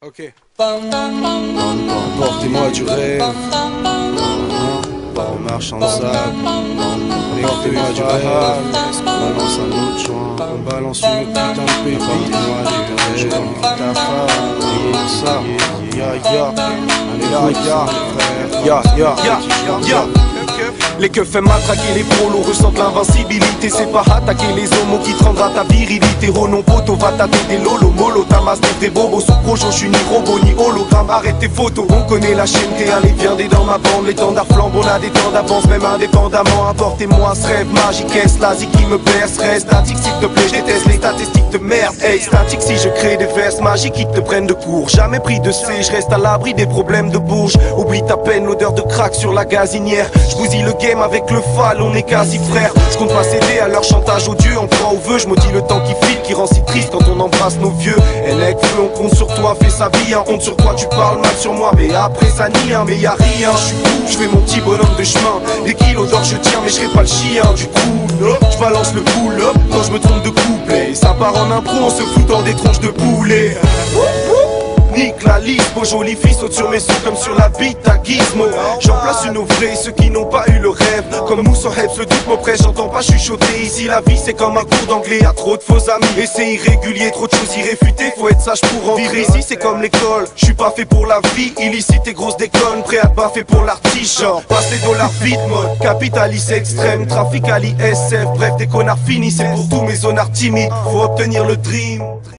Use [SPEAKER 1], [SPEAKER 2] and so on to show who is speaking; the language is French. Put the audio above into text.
[SPEAKER 1] Ok. Portez-moi du rêve. On marche en sable. Portez-moi du rêve. On balance un autre joint. On balance une putain de pépite. Portez-moi du rêve. Ta femme. Ça. Ya ya. Allez ya ya. Ya.
[SPEAKER 2] Les keufs aiment matraquer les prolos, ressentent l'invincibilité. C'est pas attaquer les homos qui te rendra ta virilité. Renom poteau, va tâter des lolos, mollo, tamas des vrais bobos. Sous projo, je suis ni robot ni hologramme, arrête tes photos. On connaît la chaîne, t'es allez viendez dans ma bande. Les tendards flambent, on a des temps d'avance, même indépendamment. Apportez-moi ce rêve magique, est l'Asie qui me berce. Reste statique s'il te plaît, je déteste les statistiques de merde. Hey, statique si je crée des verses magiques qui te prennent de court. Jamais pris de C, je reste à l'abri des problèmes de bouche. Oublie ta peine, l'odeur de crack sur la gazinière. Je bousille le game avec le fal, on est quasi frères. Je compte pas céder à leur chantage odieux. En croit au vœu, je maudis le temps qui file, qui rend si triste quand on embrasse nos vieux. Elec feu, on compte sur toi, fais sa vie, hein. Honte sur toi, tu parles mal sur moi, mais après ça nie, hein. Mais y'a rien, je suis fou, je fais mon petit bonhomme de chemin. Des kilos d'or je tiens, mais je serai pas le chien. Du coup, je balance le pull-up quand je me trompe de couplet. Ça part en impro, on se fout dans des tronches de poulet. Nique la liste, beau joli fils saute sur mes sous comme sur la bite à Gizmo. J'en place une au vrai, ceux qui n'ont pas eu le rêve. Comme Moussa Hebs, le doute m'oppresse, j'entends pas chuchoter. Ici la vie c'est comme un cours d'anglais, y'a trop de faux amis. Et c'est irrégulier, trop de choses irréfutées, faut être sage pour en vivre. Ici c'est comme l'école, je suis pas fait pour la vie illicite et grosse déconne, prêt à te baffer pour l'artiche. Passe les dollars vite mode, capitaliste extrême, trafic à l'ISF. Bref des connards finis, c'est pour tous mes zonards timides. Faut obtenir le dream.